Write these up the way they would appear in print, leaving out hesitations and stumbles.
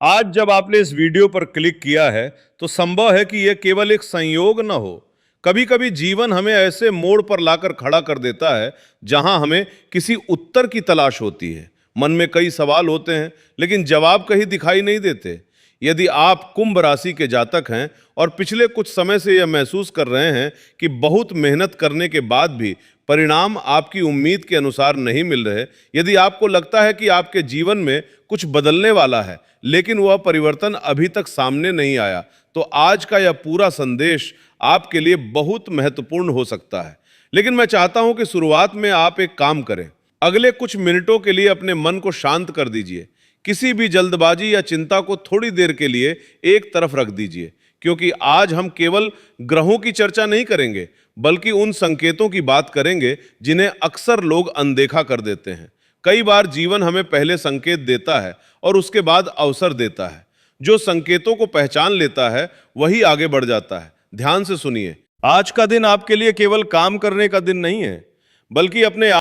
आज जब आपने इस वीडियो पर क्लिक किया है, तो संभव है कि यह केवल एक संयोग न हो। कभी-कभी जीवन हमें ऐसे मोड़ पर लाकर खड़ा कर देता है, जहां हमें किसी उत्तर की तलाश होती है। मन में कई सवाल होते हैं, लेकिन जवाब कहीं दिखाई नहीं देते। यदि आप कुंभ राशि के जातक हैं और पिछले कुछ समय से यह महसूस कर रहे हैं कि बहुत मेहनत करने के बाद भी परिणाम आपकी उम्मीद के अनुसार नहीं मिल रहे, यदि आपको लगता है कि आपके जीवन में कुछ बदलने वाला है, लेकिन वह परिवर्तन अभी तक सामने नहीं आया, तो आज का यह पूरा संदेश आपके लिए बहुत महत्वपूर्ण हो सकता है। लेकिन मैं चाहता हूं कि शुरुआत में आप एक काम करें। अगले कुछ मिनटों के लिए अपने मन को शांत कर दीजिए। किसी भी जल्दबाजी या चिंता को थोड़ी देर के लिए एक तरफ रख दीजिए, क्योंकि आज हम केवल ग्रहों की चर्चा नहीं करेंगे, बल्कि उन संकेतों की बात करेंगे जिन्हें अक्सर लोग अनदेखा कर देते हैं। कई बार जीवन हमें पहले संकेत देता है और उसके बाद अवसर देता है। जो संकेतों को पहचान लेता है वही आगे बढ़ जाता है। ध्यान से सुनिए, आज का दिन आपके लिए केवल काम करने का दिन नहीं है, बल्कि अपने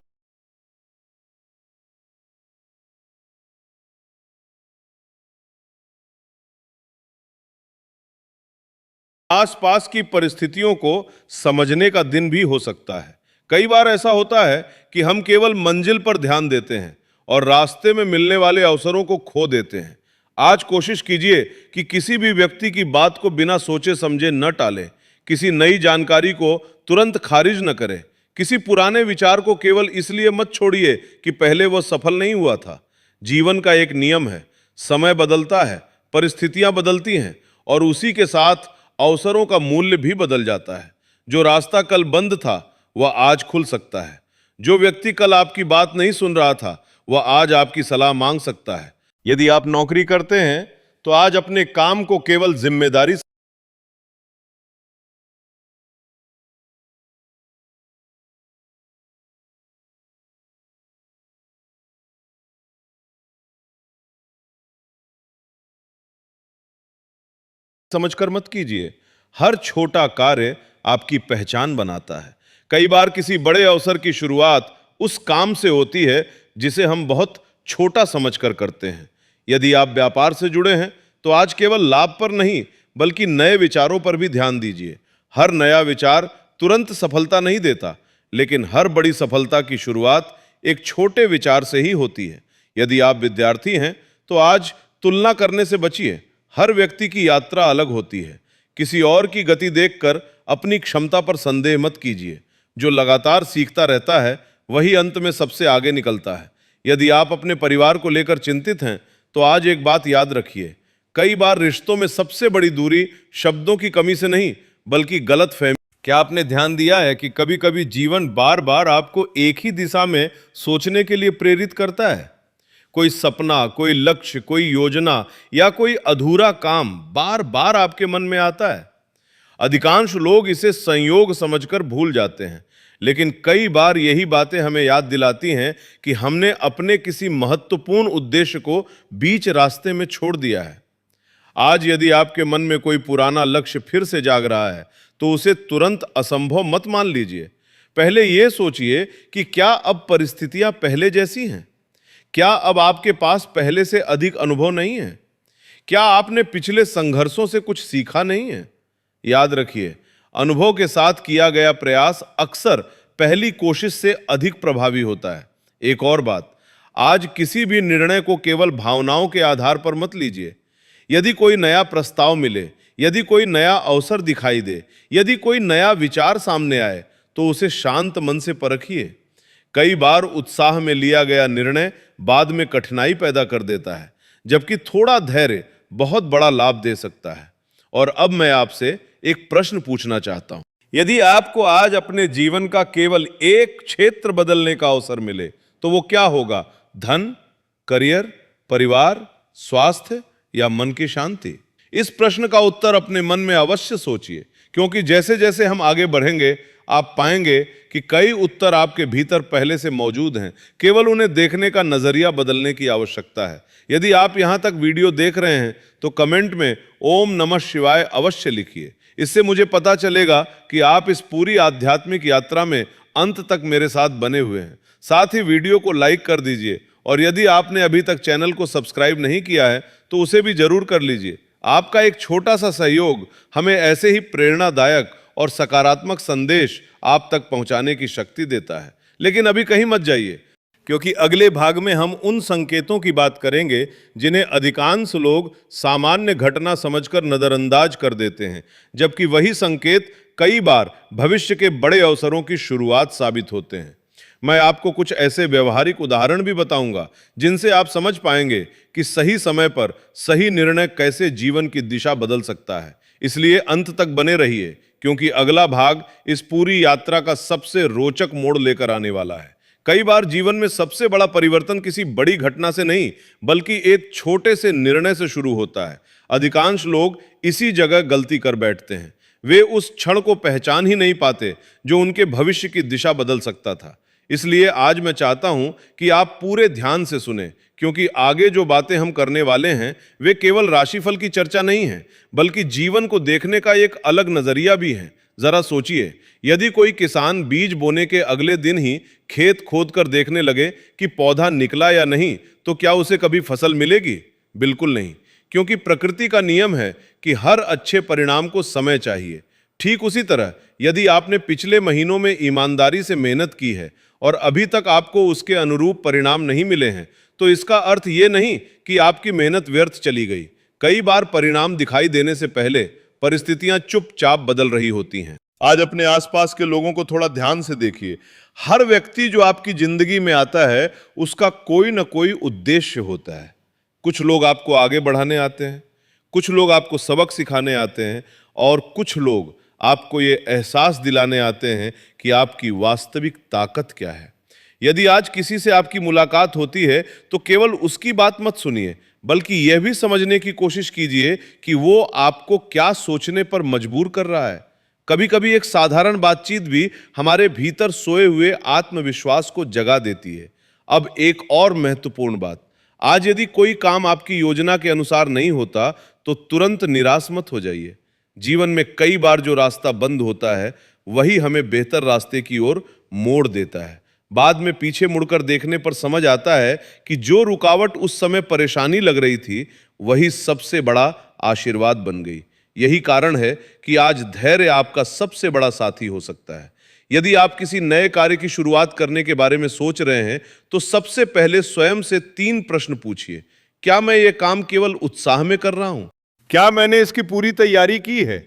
आसपास की परिस्थितियों को समझने का दिन भी हो सकता है। कई बार ऐसा होता है कि हम केवल मंजिल पर ध्यान देते हैं और रास्ते में मिलने वाले अवसरों को खो देते हैं। आज कोशिश कीजिए कि किसी भी व्यक्ति की बात को बिना सोचे समझे न टालें, किसी नई जानकारी को तुरंत खारिज न करें, किसी पुराने विचार को केवल इसलिए मत छोड़िए कि पहले वह सफल नहीं हुआ था। जीवन का एक नियम है, समय बदलता है, परिस्थितियां बदलती हैं और उसी के साथ अवसरों का मूल्य भी बदल जाता है। जो रास्ता कल बंद था, वह आज खुल सकता है। जो व्यक्ति कल आपकी बात नहीं सुन रहा था, वह आज आपकी सलाह मांग सकता है। यदि आप नौकरी करते हैं, तो आज अपने काम को केवल जिम्मेदारी समझकर मत कीजिए। हर छोटा कार्य आपकी पहचान बनाता है। कई बार किसी बड़े अवसर की शुरुआत उस काम से होती है जिसे हम बहुत छोटा समझकर करते हैं। यदि आप व्यापार से जुड़े हैं, तो आज केवल लाभ पर नहीं, बल्कि नए विचारों पर भी ध्यान दीजिए। हर नया विचार तुरंत सफलता नहीं देता, लेकिन हर बड़ी सफलता की शुरुआत एक छोटे विचार से ही होती है। यदि आप विद्यार्थी हैं, तो आज तुलना करने से बचिए। हर व्यक्ति की यात्रा अलग होती है। किसी और की गति देखकर अपनी क्षमता पर संदेह मत कीजिए। जो लगातार सीखता रहता है, वही अंत में सबसे आगे निकलता है। यदि आप अपने परिवार को लेकर चिंतित हैं, तो आज एक बात याद रखिए, कई बार रिश्तों में सबसे बड़ी दूरी शब्दों की कमी से नहीं, बल्कि गलतफहमी। क्या आपने ध्यान दिया है कि कभी-कभी जीवन बार-बार आपको एक ही दिशा में सोचने के लिए प्रेरित करता है? कोई सपना, कोई लक्ष्य, कोई योजना या कोई अधूरा काम बार बार आपके मन में आता है। अधिकांश लोग इसे संयोग समझकर भूल जाते हैं, लेकिन कई बार यही बातें हमें याद दिलाती हैं कि हमने अपने किसी महत्वपूर्ण उद्देश्य को बीच रास्ते में छोड़ दिया है। आज यदि आपके मन में कोई पुराना लक्ष्य फिर से जाग रहा है, तो उसे तुरंत असंभव मत मान लीजिए। पहले यह सोचिए कि क्या अब परिस्थितियां पहले जैसी हैं? क्या अब आपके पास पहले से अधिक अनुभव नहीं है? क्या आपने पिछले संघर्षों से कुछ सीखा नहीं है? याद रखिए, अनुभव के साथ किया गया प्रयास अक्सर पहली कोशिश से अधिक प्रभावी होता है। एक और बात, आज किसी भी निर्णय को केवल भावनाओं के आधार पर मत लीजिए। यदि कोई नया प्रस्ताव मिले, यदि कोई नया अवसर दिखाई दे, यदि कोई नया विचार सामने आए, तो उसे शांत मन से परखिए। कई बार उत्साह में लिया गया निर्णय बाद में कठिनाई पैदा कर देता है, जबकि थोड़ा धैर्य बहुत बड़ा लाभ दे सकता है। और अब मैं आपसे एक प्रश्न पूछना चाहता हूं। यदि आपको आज अपने जीवन का केवल एक क्षेत्र बदलने का अवसर मिले, तो वो क्या होगा? धन, करियर, परिवार, स्वास्थ्य या मन की शांति? इस प्रश्न का उत्तर अपने मन में अवश्य सोचिए, क्योंकि जैसे जैसे हम आगे बढ़ेंगे, आप पाएंगे कि कई उत्तर आपके भीतर पहले से मौजूद हैं। केवल उन्हें देखने का नजरिया बदलने की आवश्यकता है। यदि आप यहां तक वीडियो देख रहे हैं, तो कमेंट में ओम नमः शिवाय अवश्य लिखिए। इससे मुझे पता चलेगा कि आप इस पूरी आध्यात्मिक यात्रा में अंत तक मेरे साथ बने हुए हैं। साथ ही वीडियो को लाइक कर दीजिए और यदि आपने अभी तक चैनल को सब्सक्राइब नहीं किया है तो उसे भी जरूर कर लीजिए। आपका एक छोटा सा सहयोग हमें ऐसे ही प्रेरणादायक और सकारात्मक संदेश आप तक पहुंचाने की शक्ति देता है। लेकिन अभी कहीं मत जाइए, क्योंकि अगले भाग में हम उन संकेतों की बात करेंगे जिन्हें अधिकांश लोग सामान्य घटना समझकर नजरअंदाज कर देते हैं, जबकि वही संकेत कई बार भविष्य के बड़े अवसरों की शुरुआत साबित होते हैं। मैं आपको कुछ ऐसे व्यवहारिक उदाहरण भी बताऊंगा जिनसे आप समझ पाएंगे कि सही समय पर सही निर्णय कैसे जीवन की दिशा बदल सकता है। इसलिए अंत तक बने रहिए, क्योंकि अगला भाग इस पूरी यात्रा का सबसे रोचक मोड़ लेकर आने वाला है। कई बार जीवन में सबसे बड़ा परिवर्तन किसी बड़ी घटना से नहीं, बल्कि एक छोटे से निर्णय से शुरू होता है। अधिकांश लोग इसी जगह गलती कर बैठते हैं। वे उस क्षण को पहचान ही नहीं पाते जो उनके भविष्य की दिशा बदल सकता था। इसलिए आज मैं चाहता हूं कि आप पूरे ध्यान से सुने, क्योंकि आगे जो बातें हम करने वाले हैं वे केवल राशिफल की चर्चा नहीं है, बल्कि जीवन को देखने का एक अलग नजरिया भी है। जरा सोचिए, यदि कोई किसान बीज बोने के अगले दिन ही खेत खोद कर देखने लगे कि पौधा निकला या नहीं, तो क्या उसे कभी फसल मिलेगी? बिल्कुल नहीं, क्योंकि प्रकृति का नियम है कि हर अच्छे परिणाम को समय चाहिए। ठीक उसी तरह यदि आपने पिछले महीनों में ईमानदारी से मेहनत की है और अभी तक आपको उसके अनुरूप परिणाम नहीं मिले हैं, तो इसका अर्थ ये नहीं कि आपकी मेहनत व्यर्थ चली गई। कई बार परिणाम दिखाई देने से पहले परिस्थितियां चुपचाप बदल रही होती हैं। आज अपने आसपास के लोगों को थोड़ा ध्यान से देखिए। हर व्यक्ति जो आपकी जिंदगी में आता है उसका कोई ना कोई उद्देश्य होता है। कुछ लोग आपको आगे बढ़ाने आते हैं, कुछ लोग आपको सबक सिखाने आते हैं, और कुछ लोग आपको ये एहसास दिलाने आते हैं कि आपकी वास्तविक ताकत क्या है। यदि आज किसी से आपकी मुलाकात होती है तो केवल उसकी बात मत सुनिए, बल्कि यह भी समझने की कोशिश कीजिए कि वो आपको क्या सोचने पर मजबूर कर रहा है। कभी कभी एक साधारण बातचीत भी हमारे भीतर सोए हुए आत्मविश्वास को जगा देती है। अब एक और महत्वपूर्ण बात, आज यदि कोई काम आपकी योजना के अनुसार नहीं होता तो तुरंत निराश मत हो जाइए। जीवन में कई बार जो रास्ता बंद होता है वही हमें बेहतर रास्ते की ओर मोड़ देता है। बाद में पीछे मुड़कर देखने पर समझ आता है कि जो रुकावट उस समय परेशानी लग रही थी वही सबसे बड़ा आशीर्वाद बन गई। यही कारण है कि आज धैर्य आपका सबसे बड़ा साथी हो सकता है। यदि आप किसी नए कार्य की शुरुआत करने के बारे में सोच रहे हैं तो सबसे पहले स्वयं से 3 प्रश्न पूछिए। क्या मैं ये काम केवल उत्साह में कर रहा हूं? क्या मैंने इसकी पूरी तैयारी की है?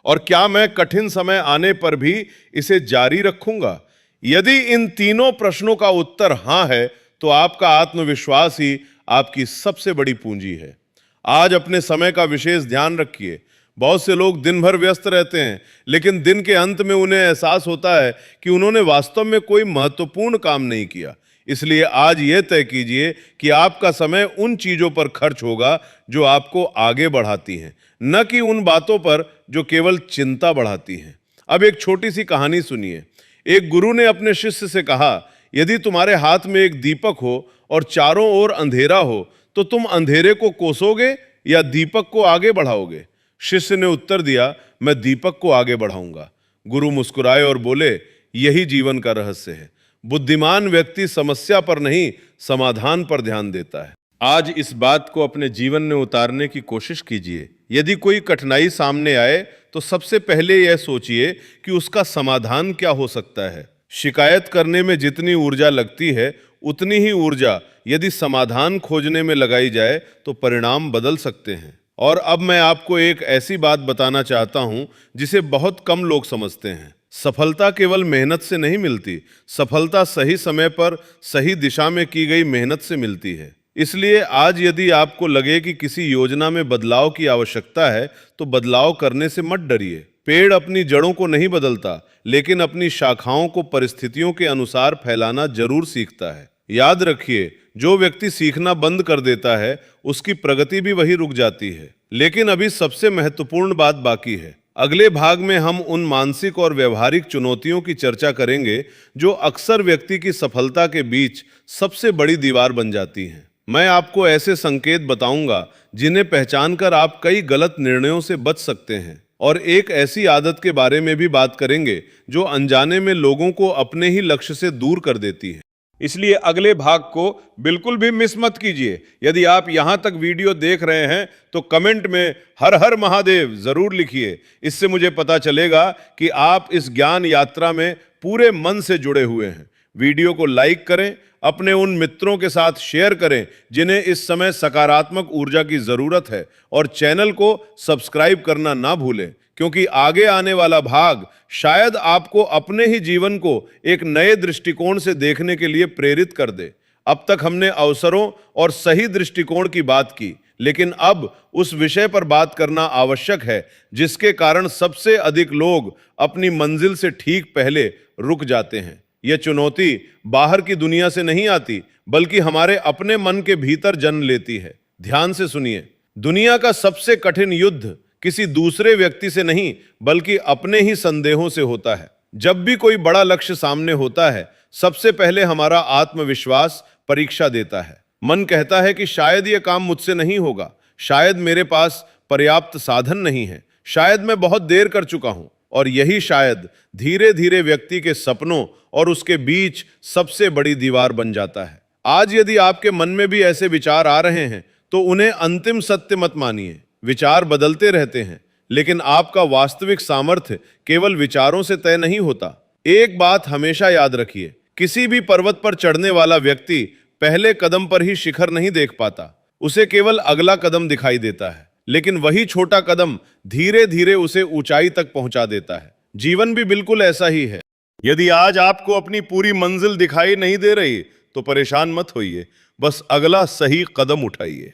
और क्या मैं कठिन समय आने पर भी इसे जारी रखूंगा? यदि इन तीनों प्रश्नों का उत्तर हां है तो आपका आत्मविश्वास ही आपकी सबसे बड़ी पूंजी है। आज अपने समय का विशेष ध्यान रखिए। बहुत से लोग दिन भर व्यस्त रहते हैं, लेकिन दिन के अंत में उन्हें एहसास होता है कि उन्होंने वास्तव में कोई महत्वपूर्ण काम नहीं किया। इसलिए आज यह तय कीजिए कि आपका समय उन चीजों पर खर्च होगा जो आपको आगे बढ़ाती हैं, न कि उन बातों पर जो केवल चिंता बढ़ाती हैं। अब एक छोटी सी कहानी सुनिए। एक गुरु ने अपने शिष्य से कहा, यदि तुम्हारे हाथ में एक दीपक हो और चारों ओर अंधेरा हो तो तुम अंधेरे को कोसोगे या दीपक को आगे बढ़ाओगे? शिष्य ने उत्तर दिया, मैं दीपक को आगे बढ़ाऊंगा। गुरु मुस्कुराए और बोले, यही जीवन का रहस्य है। बुद्धिमान व्यक्ति समस्या पर नहीं, समाधान पर ध्यान देता है। आज इस बात को अपने जीवन में उतारने की कोशिश कीजिए। यदि कोई कठिनाई सामने आए तो सबसे पहले यह सोचिए कि उसका समाधान क्या हो सकता है। शिकायत करने में जितनी ऊर्जा लगती है उतनी ही ऊर्जा यदि समाधान खोजने में लगाई जाए तो परिणाम बदल सकते हैं। और अब मैं आपको एक ऐसी बात बताना चाहता हूं जिसे बहुत कम लोग समझते हैं। सफलता केवल मेहनत से नहीं मिलती, सफलता सही समय पर सही दिशा में की गई मेहनत से मिलती है। इसलिए आज यदि आपको लगे कि किसी योजना में बदलाव की आवश्यकता है तो बदलाव करने से मत डरिए। पेड़ अपनी जड़ों को नहीं बदलता, लेकिन अपनी शाखाओं को परिस्थितियों के अनुसार फैलाना जरूर सीखता है। याद रखिए, जो व्यक्ति सीखना बंद कर देता है उसकी प्रगति भी वही रुक जाती है। लेकिन अभी सबसे महत्वपूर्ण बात बाकी है। अगले भाग में हम उन मानसिक और व्यवहारिक चुनौतियों की चर्चा करेंगे जो अक्सर व्यक्ति की सफलता के बीच सबसे बड़ी दीवार बन जाती हैं। मैं आपको ऐसे संकेत बताऊंगा जिन्हें पहचानकर आप कई गलत निर्णयों से बच सकते हैं, और एक ऐसी आदत के बारे में भी बात करेंगे जो अनजाने में लोगों को अपने ही लक्ष्य से दूर कर देती है। इसलिए अगले भाग को बिल्कुल भी मिस मत कीजिए। यदि आप यहां तक वीडियो देख रहे हैं तो कमेंट में हर हर महादेव जरूर लिखिए। इससे मुझे पता चलेगा कि आप इस ज्ञान यात्रा में पूरे मन से जुड़े हुए हैं। वीडियो को लाइक करें, अपने उन मित्रों के साथ शेयर करें जिन्हें इस समय सकारात्मक ऊर्जा की जरूरत है, और चैनल को सब्सक्राइब करना ना भूलें, क्योंकि आगे आने वाला भाग शायद आपको अपने ही जीवन को एक नए दृष्टिकोण से देखने के लिए प्रेरित कर दे। अब तक हमने अवसरों और सही दृष्टिकोण की बात की, लेकिन अब उस विषय पर बात करना आवश्यक है जिसके कारण सबसे अधिक लोग अपनी मंजिल से ठीक पहले रुक जाते हैं। यह चुनौती बाहर की दुनिया से नहीं आती, बल्कि हमारे अपने मन के भीतर जन्म लेती है। ध्यान से सुनिए, दुनिया का सबसे कठिन युद्ध किसी दूसरे व्यक्ति से नहीं, बल्कि अपने ही संदेहों से होता है। जब भी कोई बड़ा लक्ष्य सामने होता है, सबसे पहले हमारा आत्मविश्वास परीक्षा देता है। मन कहता है कि शायद यह काम मुझसे नहीं होगा, शायद मेरे पास पर्याप्त साधन नहीं है, शायद मैं बहुत देर कर चुका हूं। और यही शायद धीरे धीरे व्यक्ति के सपनों और उसके बीच सबसे बड़ी दीवार बन जाता है। आज यदि आपके मन में भी ऐसे विचार आ रहे हैं तो उन्हें अंतिम सत्य मत मानिए। विचार बदलते रहते हैं, लेकिन आपका वास्तविक सामर्थ्य केवल विचारों से तय नहीं होता। एक बात हमेशा याद रखिए, किसी भी पर्वत पर चढ़ने वाला व्यक्ति पहले कदम पर ही शिखर नहीं देख पाता, उसे केवल अगला कदम दिखाई देता है। लेकिन वही छोटा कदम धीरे धीरे उसे ऊंचाई तक पहुंचा देता है। जीवन भी बिल्कुल ऐसा ही है। यदि आज आपको अपनी पूरी मंजिल दिखाई नहीं दे रही तो परेशान मत होइए, बस अगला सही कदम उठाइए।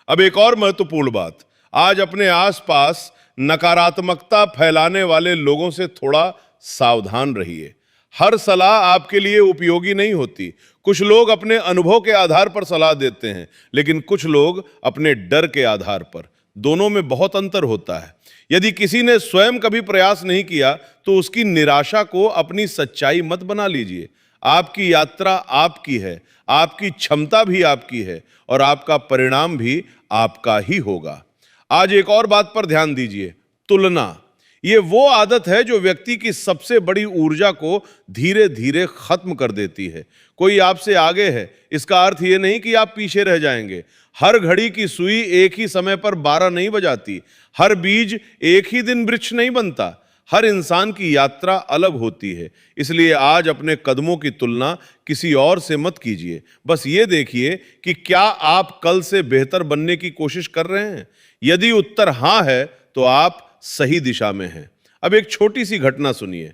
अब एक और महत्वपूर्ण बात, आज अपने आसपास नकारात्मकता फैलाने वाले लोगों से थोड़ा सावधान रहिए। हर सलाह आपके लिए उपयोगी नहीं होती। कुछ लोग अपने अनुभव के आधार पर सलाह देते हैं, लेकिन कुछ लोग अपने डर के आधार पर। दोनों में बहुत अंतर होता है। यदि किसी ने स्वयं कभी प्रयास नहीं किया तो उसकी निराशा को अपनी सच्चाई मत बना लीजिए। आपकी यात्रा आपकी है, आपकी क्षमता भी आपकी है, और आपका परिणाम भी आपका ही होगा। आज एक और बात पर ध्यान दीजिए, तुलना। ये वो आदत है जो व्यक्ति की सबसे बड़ी ऊर्जा को धीरे धीरे खत्म कर देती है। कोई आपसे आगे है, इसका अर्थ ये नहीं कि आप पीछे रह जाएंगे। हर घड़ी की सुई एक ही समय पर 12 नहीं बजाती, हर बीज एक ही दिन वृक्ष नहीं बनता। हर इंसान की यात्रा अलग होती है। इसलिए आज अपने कदमों की तुलना किसी और से मत कीजिए। बस ये देखिए कि क्या आप कल से बेहतर बनने की कोशिश कर रहे हैं। यदि उत्तर हां है तो आप सही दिशा में हैं। अब एक छोटी सी घटना सुनिए।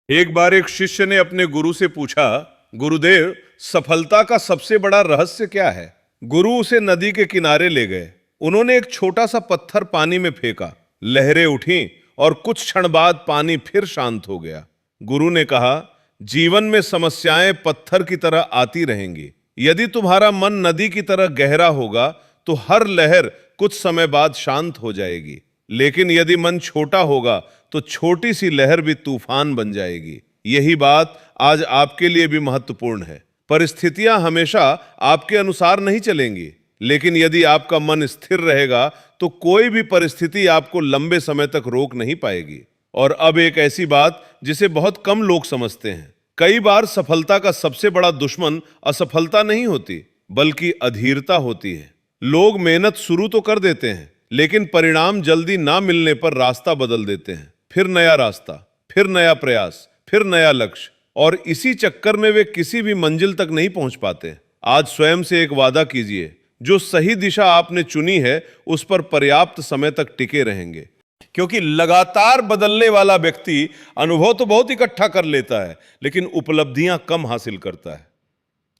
एक बार एक शिष्य ने अपने गुरु से पूछा, गुरुदेव, सफलता का सबसे बड़ा रहस्य क्या है? गुरु उसे नदी के किनारे ले गए। उन्होंने एक छोटा सा पत्थर पानी में फेंका, लहरें उठीं और कुछ क्षण बाद पानी फिर शांत हो गया। गुरु ने कहा, जीवन में समस्याएं पत्थर की तरह आती रहेंगी। यदि तुम्हारा मन नदी की तरह गहरा होगा तो हर लहर कुछ समय बाद शांत हो जाएगी। लेकिन यदि मन छोटा होगा तो छोटी सी लहर भी तूफान बन जाएगी। यही बात आज आपके लिए भी महत्वपूर्ण है। परिस्थितियां हमेशा आपके अनुसार नहीं चलेंगी, लेकिन यदि आपका मन स्थिर रहेगा तो कोई भी परिस्थिति आपको लंबे समय तक रोक नहीं पाएगी। और अब एक ऐसी बात जिसे बहुत कम लोग समझते हैं, कई बार सफलता का सबसे बड़ा दुश्मन असफलता नहीं होती, बल्कि अधीरता होती है। लोग मेहनत शुरू तो कर देते हैं, लेकिन परिणाम जल्दी ना मिलने पर रास्ता बदल देते हैं। फिर नया रास्ता, फिर नया प्रयास, फिर नया लक्ष्य, और इसी चक्कर में वे किसी भी मंजिल तक नहीं पहुंच पाते। आज स्वयं से एक वादा कीजिए, जो सही दिशा आपने चुनी है उस पर पर्याप्त समय तक टिके रहेंगे। क्योंकि लगातार बदलने वाला व्यक्ति अनुभव तो बहुत इकट्ठा कर लेता है, लेकिन उपलब्धियां कम हासिल करता है।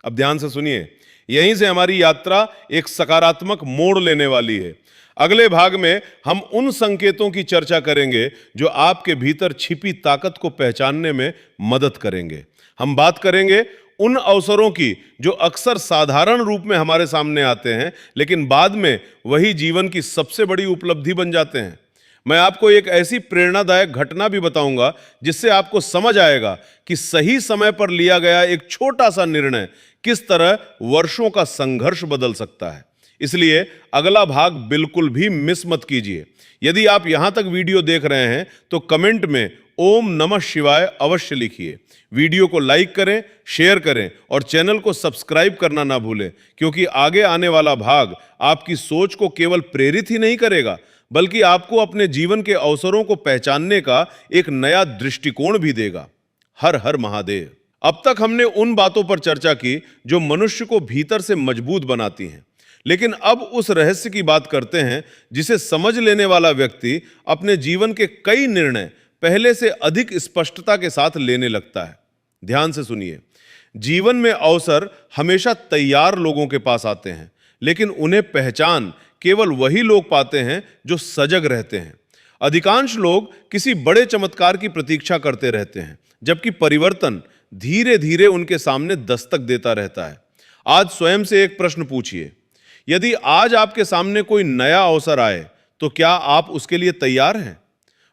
अब ध्यान से सुनिए, यहीं से हमारी यात्रा एक सकारात्मक मोड़ लेने वाली है। अगले भाग में हम उन संकेतों की चर्चा करेंगे जो आपके भीतर छिपी ताकत को पहचानने में मदद करेंगे। हम बात करेंगे उन अवसरों की जो अक्सर साधारण रूप में हमारे सामने आते हैं, लेकिन बाद में वही जीवन की सबसे बड़ी उपलब्धि बन जाते हैं। मैं आपको एक ऐसी प्रेरणादायक घटना भी बताऊंगा जिससे आपको समझ आएगा कि सही समय पर लिया गया एक छोटा सा निर्णय किस तरह वर्षों का संघर्ष बदल सकता है। इसलिए अगला भाग बिल्कुल भी मिस मत कीजिए। यदि आप यहां तक वीडियो देख रहे हैं तो कमेंट में ओम नमः शिवाय अवश्य लिखिए। वीडियो को लाइक करें, शेयर करें और चैनल को सब्सक्राइब करना ना भूलें, क्योंकि आगे आने वाला भाग आपकी सोच को केवल प्रेरित ही नहीं करेगा, बल्कि आपको अपने जीवन के अवसरों को पहचानने का एक नया दृष्टिकोण भी देगा। हर हर महादेव। अब तक हमने उन बातों पर चर्चा की जो मनुष्य को भीतर से मजबूत बनाती हैं, लेकिन अब उस रहस्य की बात करते हैं जिसे समझ लेने वाला व्यक्ति अपने जीवन के कई निर्णय पहले से अधिक स्पष्टता के साथ लेने लगता है। ध्यान से सुनिए, जीवन में अवसर हमेशा तैयार लोगों के पास आते हैं, लेकिन उन्हें पहचान केवल वही लोग पाते हैं जो सजग रहते हैं। अधिकांश लोग किसी बड़े चमत्कार की प्रतीक्षा करते रहते हैं, जबकि परिवर्तन धीरे धीरे उनके सामने दस्तक देता रहता है। आज स्वयं से एक प्रश्न पूछिए, यदि आज आपके सामने कोई नया अवसर आए तो क्या आप उसके लिए तैयार हैं?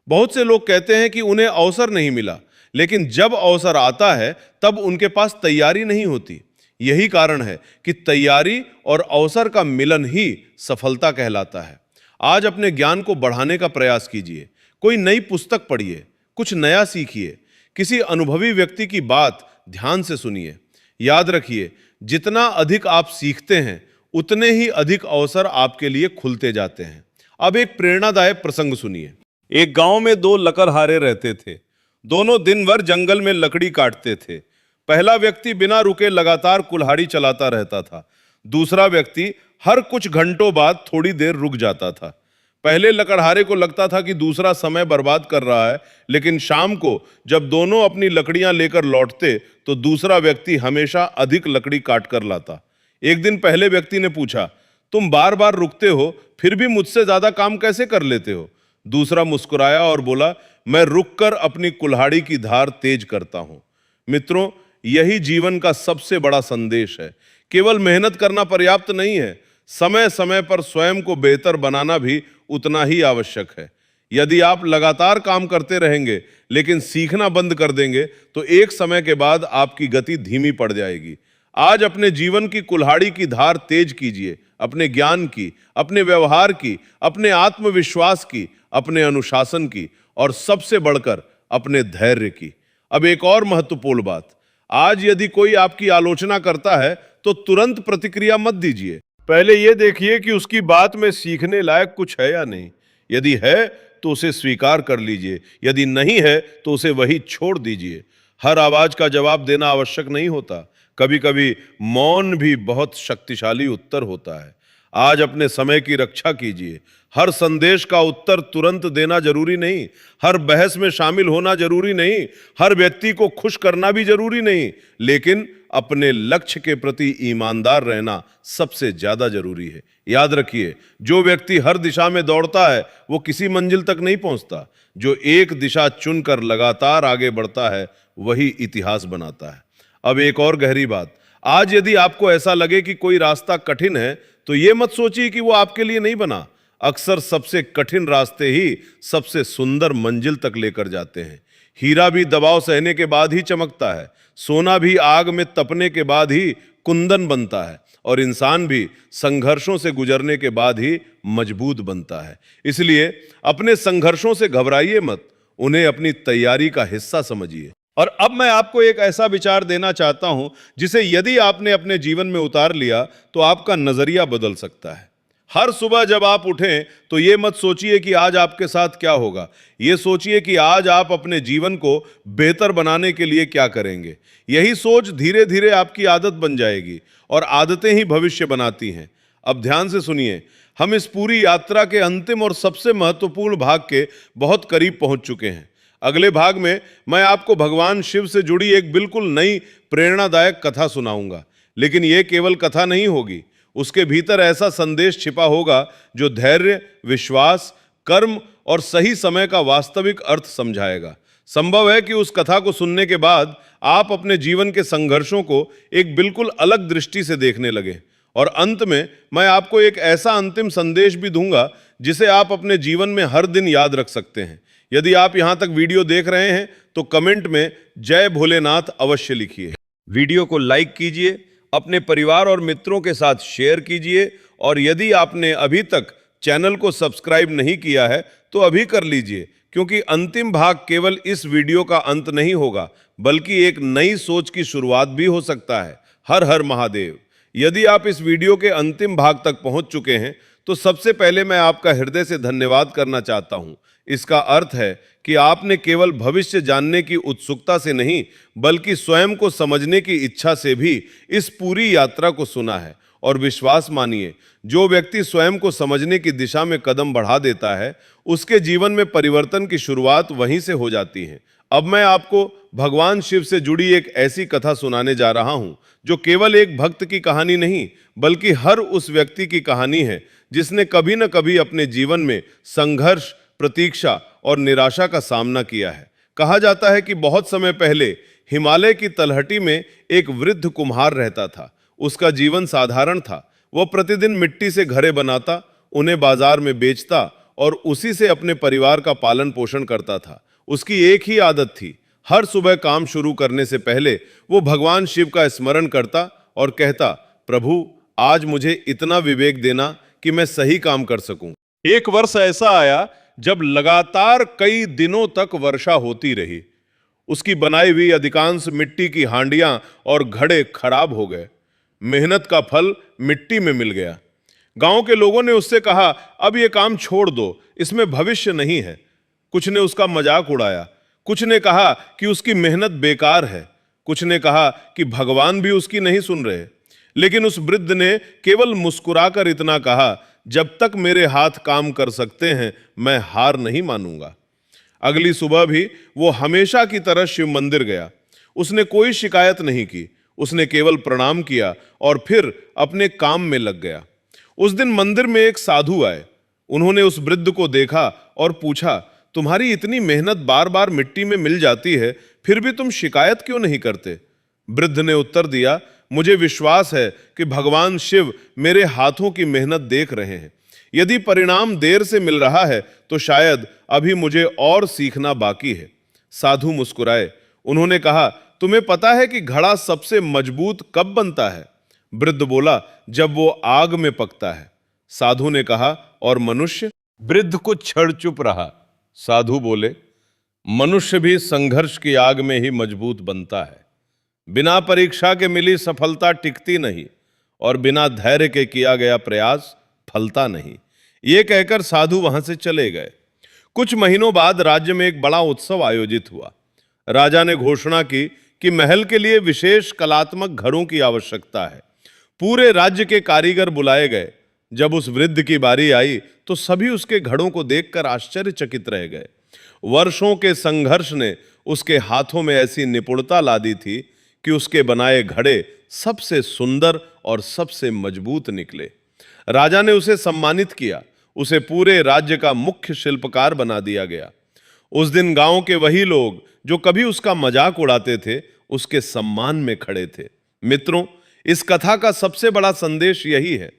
बहुत से लोग कहते हैं कि उन्हें अवसर नहीं मिला, लेकिन जब अवसर आता है तब उनके पास तैयारी नहीं होती। यही कारण है कि तैयारी और अवसर का मिलन ही सफलता कहलाता है। आज अपने ज्ञान को बढ़ाने का प्रयास कीजिए। कोई नई पुस्तक पढ़िए, कुछ नया सीखिए, किसी अनुभवी व्यक्ति की बात ध्यान से सुनिए। याद रखिए, जितना अधिक आप सीखते हैं उतने ही अधिक अवसर आपके लिए खुलते जाते हैं। अब एक प्रेरणादायक प्रसंग सुनिए। एक गांव में दो लकड़हारे रहते थे। दोनों दिन भर जंगल में लकड़ी काटते थे। पहला व्यक्ति बिना रुके लगातार कुल्हाड़ी चलाता रहता था। दूसरा व्यक्ति हर कुछ घंटों बाद थोड़ी देर रुक जाता था। पहले लकड़हारे को लगता था कि दूसरा समय बर्बाद कर रहा है, लेकिन शाम को जब दोनों अपनी लकड़ियां लेकर लौटते तो दूसरा व्यक्ति हमेशा अधिक लकड़ी काट कर लाता। एक दिन पहले व्यक्ति ने पूछा, तुम बार बार रुकते हो, फिर भी मुझसे ज्यादा काम कैसे कर लेते हो? दूसरा मुस्कुराया और बोला, मैं रुककर अपनी कुल्हाड़ी की धार तेज करता हूं। मित्रों, यही जीवन का सबसे बड़ा संदेश है। केवल मेहनत करना पर्याप्त नहीं है, समय समय पर स्वयं को बेहतर बनाना भी उतना ही आवश्यक है। यदि आप लगातार काम करते रहेंगे लेकिन सीखना बंद कर देंगे तो एक समय के बाद आपकी गति धीमी पड़ जाएगी। आज अपने जीवन की कुल्हाड़ी की धार तेज कीजिए, अपने ज्ञान की, अपने व्यवहार की, अपने आत्मविश्वास की, अपने अनुशासन की और सबसे बढ़कर अपने धैर्य की। अब एक और महत्वपूर्ण बात, आज यदि कोई आपकी आलोचना करता है तो तुरंत प्रतिक्रिया मत दीजिए। पहले यह देखिए कि उसकी बात में सीखने लायक कुछ है या नहीं। यदि है तो उसे स्वीकार कर लीजिए, यदि नहीं है तो उसे वही छोड़ दीजिए। हर आवाज का जवाब देना आवश्यक नहीं होता। कभी कभी मौन भी बहुत शक्तिशाली उत्तर होता है। आज अपने समय की रक्षा कीजिए। हर संदेश का उत्तर तुरंत देना जरूरी नहीं, हर बहस में शामिल होना जरूरी नहीं, हर व्यक्ति को खुश करना भी जरूरी नहीं, लेकिन अपने लक्ष्य के प्रति ईमानदार रहना सबसे ज्यादा जरूरी है। याद रखिए, जो व्यक्ति हर दिशा में दौड़ता है वो किसी मंजिल तक नहीं पहुंचता। जो एक दिशा चुनकर लगातार आगे बढ़ता है वही इतिहास बनाता है। अब एक और गहरी बात, आज यदि आपको ऐसा लगे कि कोई रास्ता कठिन है तो ये मत सोचिए कि वो आपके लिए नहीं बना। अक्सर सबसे कठिन रास्ते ही सबसे सुंदर मंजिल तक लेकर जाते हैं। हीरा भी दबाव सहने के बाद ही चमकता है, सोना भी आग में तपने के बाद ही कुंदन बनता है, और इंसान भी संघर्षों से गुजरने के बाद ही मजबूत बनता है। इसलिए अपने संघर्षों से घबराइए मत, उन्हें अपनी तैयारी का हिस्सा समझिए। और अब मैं आपको एक ऐसा विचार देना चाहता हूं जिसे यदि आपने अपने जीवन में उतार लिया तो आपका नजरिया बदल सकता है। हर सुबह जब आप उठें तो ये मत सोचिए कि आज आपके साथ क्या होगा, ये सोचिए कि आज आप अपने जीवन को बेहतर बनाने के लिए क्या करेंगे। यही सोच धीरे धीरे आपकी आदत बन जाएगी और आदतें ही भविष्य बनाती हैं। अब ध्यान से सुनिए, हम इस पूरी यात्रा के अंतिम और सबसे महत्वपूर्ण भाग के बहुत करीब पहुंच चुके हैं। अगले भाग में मैं आपको भगवान शिव से जुड़ी एक बिल्कुल नई प्रेरणादायक कथा सुनाऊंगा। लेकिन यह केवल कथा नहीं होगी, उसके भीतर ऐसा संदेश छिपा होगा जो धैर्य, विश्वास, कर्म और सही समय का वास्तविक अर्थ समझाएगा। संभव है कि उस कथा को सुनने के बाद आप अपने जीवन के संघर्षों को एक बिल्कुल अलग दृष्टि से देखने लगें। और अंत में मैं आपको एक ऐसा अंतिम संदेश भी दूंगा जिसे आप अपने जीवन में हर दिन याद रख सकते हैं। यदि आप यहां तक वीडियो देख रहे हैं तो कमेंट में जय भोलेनाथ अवश्य लिखिए। वीडियो को लाइक कीजिए, अपने परिवार और मित्रों के साथ शेयर कीजिए, और यदि आपने अभी तक चैनल को सब्सक्राइब नहीं किया है तो अभी कर लीजिए, क्योंकि अंतिम भाग केवल इस वीडियो का अंत नहीं होगा, बल्कि एक नई सोच की शुरुआत भी हो सकता है। हर हर महादेव। यदि आप इस वीडियो के अंतिम भाग तक पहुंच चुके हैं तो सबसे पहले मैं आपका हृदय से धन्यवाद करना चाहता हूं। इसका अर्थ है कि आपने केवल भविष्य जानने की उत्सुकता से नहीं, बल्कि स्वयं को समझने की इच्छा से भी इस पूरी यात्रा को सुना है। और विश्वास मानिए, जो व्यक्ति स्वयं को समझने की दिशा में कदम बढ़ा देता है, उसके जीवन में परिवर्तन की शुरुआत वहीं से हो जाती है। अब मैं आपको भगवान शिव से जुड़ी एक ऐसी कथा सुनाने जा रहा हूं, जो केवल एक भक्त की कहानी नहीं, बल्कि हर उस व्यक्ति की कहानी है जिसने कभी न कभी अपने जीवन में संघर्ष, प्रतीक्षा और निराशा का सामना किया है। कहा जाता है कि बहुत समय पहले हिमालय की तलहटी में एक वृद्ध कुम्हार रहता था। उसका जीवन साधारण था। वह प्रतिदिन मिट्टी से घड़े बनाता, उन्हें बाजार में बेचता और उसी से अपने परिवार का पालन पोषण करता था। उसकी एक ही आदत थी, हर सुबह काम शुरू करने से पहले वो भगवान शिव का स्मरण करता और कहता, प्रभु आज मुझे इतना विवेक देना कि मैं सही काम कर सकूं। एक वर्ष ऐसा आया जब लगातार कई दिनों तक वर्षा होती रही। उसकी बनाई हुई अधिकांश मिट्टी की हांडियां और घड़े खराब हो गए। मेहनत का फल मिट्टी में मिल गया। गांव के लोगों ने उससे कहा, अब ये काम छोड़ दो, इसमें भविष्य नहीं है। कुछ ने उसका मजाक उड़ाया, कुछ ने कहा कि उसकी मेहनत बेकार है, कुछ ने कहा कि भगवान भी उसकी नहीं सुन रहे। लेकिन उस वृद्ध ने केवल मुस्कुराकर इतना कहा, जब तक मेरे हाथ काम कर सकते हैं मैं हार नहीं मानूंगा। अगली सुबह भी वो हमेशा की तरह शिव मंदिर गया। उसने कोई शिकायत नहीं की, उसने केवल प्रणाम किया और फिर अपने काम में लग गया। उस दिन मंदिर में एक साधु आए। उन्होंने उस वृद्ध को देखा और पूछा, तुम्हारी इतनी मेहनत बार बार मिट्टी में मिल जाती है, फिर भी तुम शिकायत क्यों नहीं करते? वृद्ध ने उत्तर दिया, मुझे विश्वास है कि भगवान शिव मेरे हाथों की मेहनत देख रहे हैं। यदि परिणाम देर से मिल रहा है तो शायद अभी मुझे और सीखना बाकी है। साधु मुस्कुराए। उन्होंने कहा, तुम्हें पता है कि घड़ा सबसे मजबूत कब बनता है? वृद्ध बोला, जब वो आग में पकता है। साधु ने कहा, और मनुष्य? वृद्ध कुछ क्षण चुप रहा। साधु बोले, मनुष्य भी संघर्ष की आग में ही मजबूत बनता है। बिना परीक्षा के मिली सफलता टिकती नहीं और बिना धैर्य के किया गया प्रयास फलता नहीं। ये कहकर साधु वहां से चले गए। कुछ महीनों बाद राज्य में एक बड़ा उत्सव आयोजित हुआ। राजा ने घोषणा की कि महल के लिए विशेष कलात्मक घरों की आवश्यकता है। पूरे राज्य के कारीगर बुलाए गए। जब उस वृद्ध की बारी आई तो सभी उसके घड़ों को देखकर आश्चर्यचकित रह गए। वर्षों के संघर्ष ने उसके हाथों में ऐसी निपुणता ला दी थी कि उसके बनाए घड़े सबसे सुंदर और सबसे मजबूत निकले। राजा ने उसे सम्मानित किया। उसे पूरे राज्य का मुख्य शिल्पकार बना दिया गया। उस दिन गांव के वही लोग जो कभी उसका मजाक उड़ाते थे, उसके सम्मान में खड़े थे। मित्रों, इस कथा का सबसे बड़ा संदेश यही है,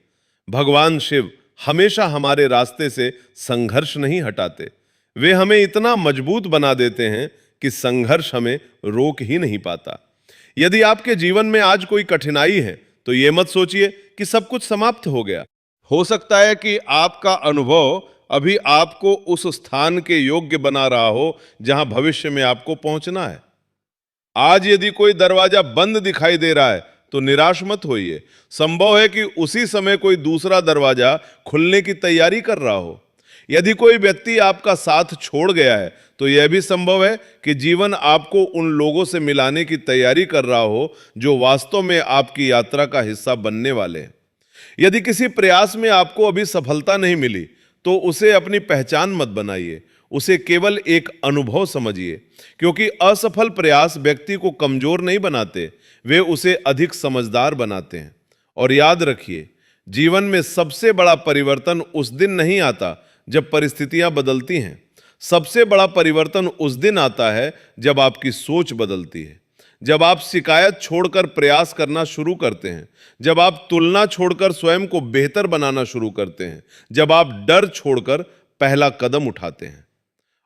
भगवान शिव हमेशा हमारे रास्ते से संघर्ष नहीं हटाते। वे हमें इतना मजबूत बना देते हैं कि संघर्ष हमें रोक ही नहीं पाता। यदि आपके जीवन में आज कोई कठिनाई है तो यह मत सोचिए कि सब कुछ समाप्त हो गया। हो सकता है कि आपका अनुभव अभी आपको उस स्थान के योग्य बना रहा हो जहां भविष्य में आपको पहुंचना है। आज यदि कोई दरवाजा बंद दिखाई दे रहा है तो निराश मत होइए। संभव है कि उसी समय कोई दूसरा दरवाजा खुलने की तैयारी कर रहा हो। यदि कोई व्यक्ति आपका साथ छोड़ गया है तो यह भी संभव है कि जीवन आपको उन लोगों से मिलाने की तैयारी कर रहा हो जो वास्तव में आपकी यात्रा का हिस्सा बनने वाले हैं। यदि किसी प्रयास में आपको अभी सफलता नहीं मिली तो उसे अपनी पहचान मत बनाइए, उसे केवल एक अनुभव समझिए, क्योंकि असफल प्रयास व्यक्ति को कमजोर नहीं बनाते, वे उसे अधिक समझदार बनाते हैं। और याद रखिए, जीवन में सबसे बड़ा परिवर्तन उस दिन नहीं आता जब परिस्थितियां बदलती हैं। सबसे बड़ा परिवर्तन उस दिन आता है जब आपकी सोच बदलती है, जब आप शिकायत छोड़कर प्रयास करना शुरू करते हैं, जब आप तुलना छोड़कर स्वयं को बेहतर बनाना शुरू करते हैं, जब आप डर छोड़कर पहला कदम उठाते हैं।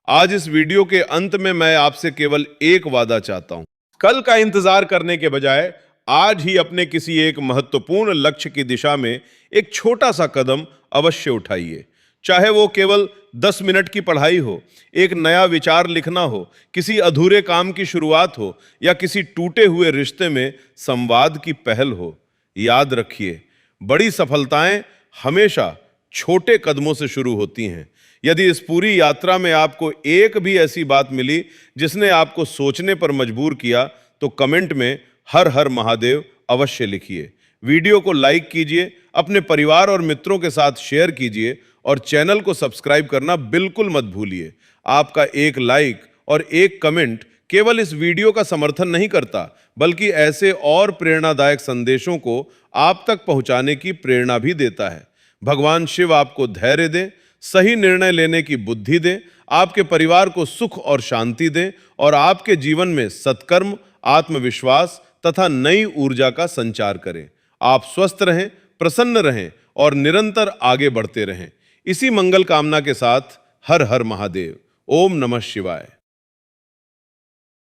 आज इस वीडियो के अंत में मैं आपसे केवल एक वादा चाहता हूं, कल का इंतजार करने के बजाय आज ही अपने किसी एक महत्वपूर्ण लक्ष्य की दिशा में एक छोटा सा कदम अवश्य उठाइए। चाहे वो केवल 10 मिनट की पढ़ाई हो, एक नया विचार लिखना हो, किसी अधूरे काम की शुरुआत हो या किसी टूटे हुए रिश्ते में संवाद की पहल हो। याद रखिए, बड़ी सफलताएं हमेशा छोटे कदमों से शुरू होती हैं। यदि इस पूरी यात्रा में आपको एक भी ऐसी बात मिली जिसने आपको सोचने पर मजबूर किया, तो कमेंट में हर हर महादेव अवश्य लिखिए। वीडियो को लाइक कीजिए, अपने परिवार और मित्रों के साथ शेयर कीजिए और चैनल को सब्सक्राइब करना बिल्कुल मत भूलिए। आपका एक लाइक और एक कमेंट केवल इस वीडियो का समर्थन नहीं करता, बल्कि ऐसे और प्रेरणादायक संदेशों को आप तक पहुंचाने की प्रेरणा भी देता है। भगवान शिव आपको धैर्य दें, सही निर्णय लेने की बुद्धि दें, आपके परिवार को सुख और शांति दें और आपके जीवन में सत्कर्म, आत्मविश्वास तथा नई ऊर्जा का संचार करें। आप स्वस्थ रहें, प्रसन्न रहें और निरंतर आगे बढ़ते रहें। इसी मंगल कामना के साथ हर हर महादेव। ओम नमः शिवाय।